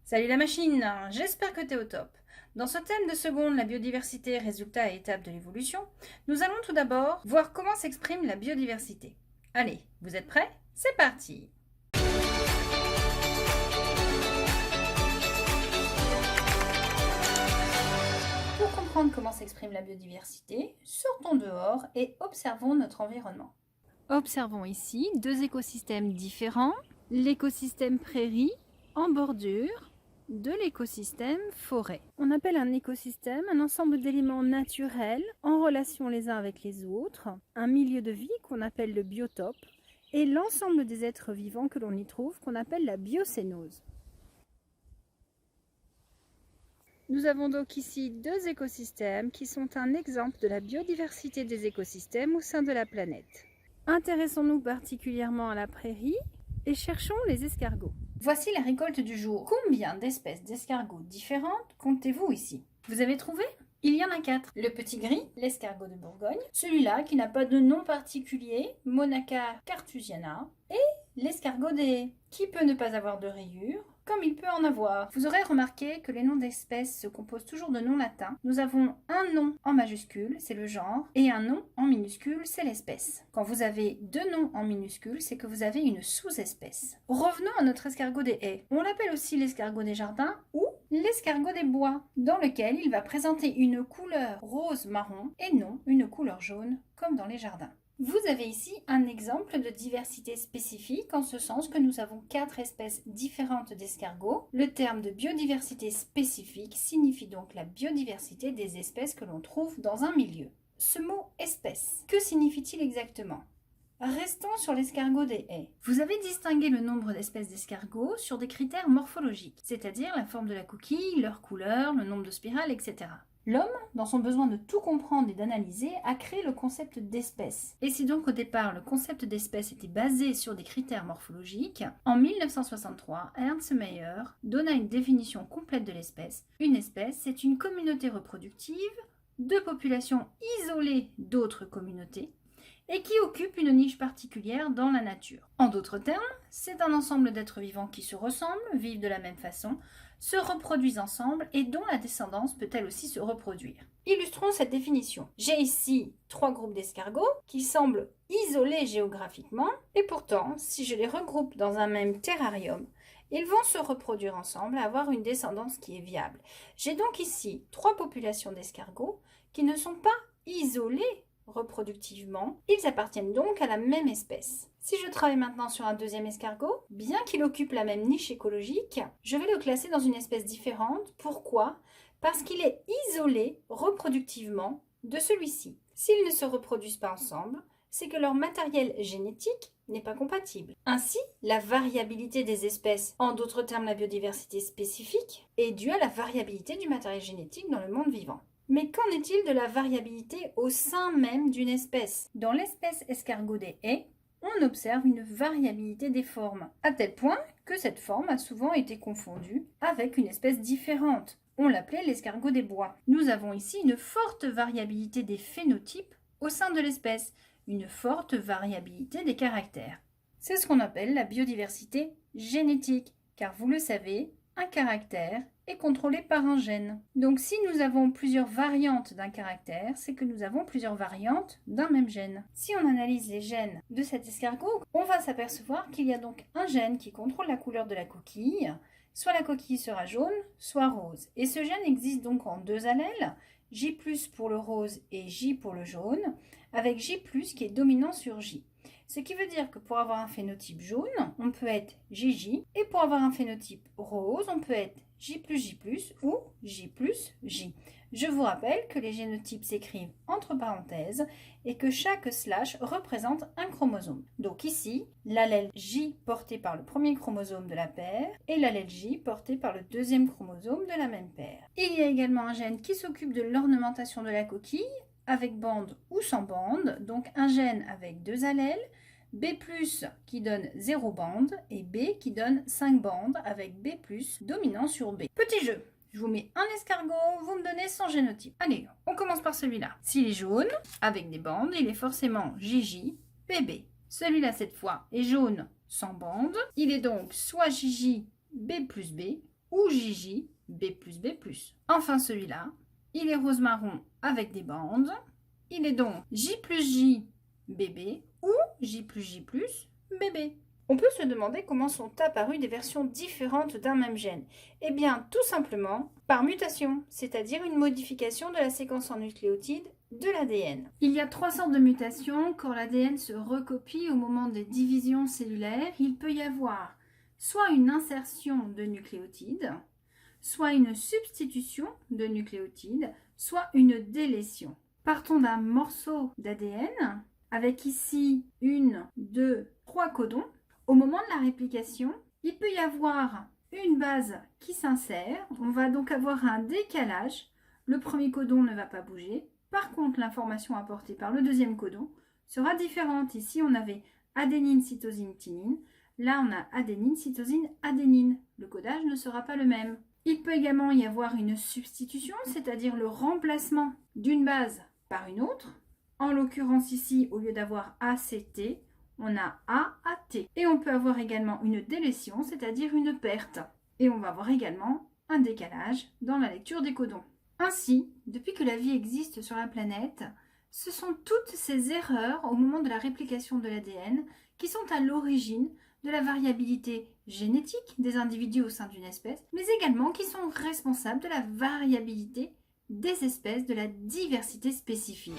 Salut la machine, j'espère que tu es au top. Dans ce thème de seconde, la biodiversité, résultat et étape de l'évolution, nous allons tout d'abord voir comment s'exprime la biodiversité. Allez, vous êtes prêts? C'est parti! Pour comprendre comment s'exprime la biodiversité, sortons dehors et observons notre environnement. Observons ici deux écosystèmes différents, l'écosystème prairie en bordure de l'écosystème forêt. On appelle un écosystème un ensemble d'éléments naturels en relation les uns avec les autres, un milieu de vie qu'on appelle le biotope et l'ensemble des êtres vivants que l'on y trouve qu'on appelle la biocénose. Nous avons donc ici deux écosystèmes qui sont un exemple de la biodiversité des écosystèmes au sein de la planète. Intéressons-nous particulièrement à la prairie et cherchons les escargots. Voici la récolte du jour. Combien d'espèces d'escargots différentes comptez-vous ici? Vous avez trouvé? Il y en a 4. Le petit gris, l'escargot de Bourgogne, celui-là qui n'a pas de nom particulier, Monaca cartusiana, et l'escargot des haies, qui peut ne pas avoir de rayures, comme il peut en avoir. Vous aurez remarqué que les noms d'espèces se composent toujours de noms latins. Nous avons un nom en majuscule, c'est le genre, et un nom en minuscule, c'est l'espèce. Quand vous avez deux noms en minuscule, c'est que vous avez une sous-espèce. Revenons à notre escargot des haies. On l'appelle aussi l'escargot des jardins ou l'escargot des bois, dans lequel il va présenter une couleur rose-marron et non une couleur jaune, comme dans les jardins. Vous avez ici un exemple de diversité spécifique en ce sens que nous avons 4 espèces différentes d'escargots. Le terme de biodiversité spécifique signifie donc la biodiversité des espèces que l'on trouve dans un milieu. Ce mot espèce, que signifie-t-il exactement? Restons sur l'escargot des haies. Vous avez distingué le nombre d'espèces d'escargots sur des critères morphologiques, c'est-à-dire la forme de la coquille, leur couleur, le nombre de spirales, etc. L'homme, dans son besoin de tout comprendre et d'analyser, a créé le concept d'espèce. Et si donc au départ le concept d'espèce était basé sur des critères morphologiques, en 1963, Ernst Mayr donna une définition complète de l'espèce. Une espèce, c'est une communauté reproductive de populations isolées d'autres communautés et qui occupe une niche particulière dans la nature. En d'autres termes, c'est un ensemble d'êtres vivants qui se ressemblent, vivent de la même façon, se reproduisent ensemble et dont la descendance peut elle aussi se reproduire. Illustrons cette définition. J'ai ici 3 groupes d'escargots qui semblent isolés géographiquement et pourtant, si je les regroupe dans un même terrarium, ils vont se reproduire ensemble et avoir une descendance qui est viable. J'ai donc ici 3 populations d'escargots qui ne sont pas isolées reproductivement, ils appartiennent donc à la même espèce. Si je travaille maintenant sur un deuxième escargot, bien qu'il occupe la même niche écologique, je vais le classer dans une espèce différente. Pourquoi? Parce qu'il est isolé reproductivement de celui-ci. S'ils ne se reproduisent pas ensemble, c'est que leur matériel génétique n'est pas compatible. Ainsi, la variabilité des espèces, en d'autres termes la biodiversité spécifique, est due à la variabilité du matériel génétique dans le monde vivant. Mais qu'en est-il de la variabilité au sein même d'une espèce? Dans l'espèce escargot des haies, on observe une variabilité des formes, à tel point que cette forme a souvent été confondue avec une espèce différente. On l'appelait l'escargot des bois. Nous avons ici une forte variabilité des phénotypes au sein de l'espèce, une forte variabilité des caractères. C'est ce qu'on appelle la biodiversité génétique, car vous le savez, un caractère est contrôlé par un gène. Donc si nous avons plusieurs variantes d'un caractère, c'est que nous avons plusieurs variantes d'un même gène. Si on analyse les gènes de cet escargot, on va s'apercevoir qu'il y a donc un gène qui contrôle la couleur de la coquille. Soit la coquille sera jaune, soit rose. Et ce gène existe donc en 2 allèles, J+ pour le rose et J pour le jaune, avec J+ qui est dominant sur J. Ce qui veut dire que pour avoir un phénotype jaune, on peut être JJ, et pour avoir un phénotype rose, on peut être J+, ou J+, J. Je vous rappelle que les génotypes s'écrivent entre parenthèses et que chaque slash représente un chromosome. Donc ici, l'allèle J porté par le premier chromosome de la paire et l'allèle J porté par le deuxième chromosome de la même paire. Il y a également un gène qui s'occupe de l'ornementation de la coquille, avec bande ou sans bande, donc un gène avec 2 allèles, B+, qui donne 0 bande, et B qui donne 5 bandes, avec B+, dominant sur B. Petit jeu, je vous mets un escargot, vous me donnez son génotype. Allez, on commence par celui-là. S'il est jaune, avec des bandes, il est forcément JJ, BB. Celui-là, cette fois, est jaune, sans bande. Il est donc soit JJ, B+B, ou JJB plus B+. Enfin celui-là, il est rose marron avec des bandes. Il est donc J plus J bébé ou J plus J plus bébé. On peut se demander comment sont apparues des versions différentes d'un même gène. Eh bien, tout simplement par mutation, c'est-à-dire une modification de la séquence en nucléotides de l'ADN. Il y a 3 sortes de mutations quand l'ADN se recopie au moment des divisions cellulaires. Il peut y avoir soit une insertion de nucléotides, soit une substitution de nucléotides, soit une délétion. Partons d'un morceau d'ADN avec ici 1, 2, 3 codons. Au moment de la réplication, il peut y avoir une base qui s'insère. On va donc avoir un décalage. Le premier codon ne va pas bouger. Par contre, l'information apportée par le deuxième codon sera différente. Ici, on avait adénine, cytosine, thymine. Là, on a adénine, cytosine, adénine. Le codage ne sera pas le même. Il peut également y avoir une substitution, c'est-à-dire le remplacement d'une base par une autre. En l'occurrence ici, au lieu d'avoir ACT, on a AAT. Et on peut avoir également une délétion, c'est-à-dire une perte. Et on va avoir également un décalage dans la lecture des codons. Ainsi, depuis que la vie existe sur la planète, ce sont toutes ces erreurs au moment de la réplication de l'ADN qui sont à l'origine de la variabilité génétique des individus au sein d'une espèce, mais également qui sont responsables de la variabilité des espèces, de la diversité spécifique.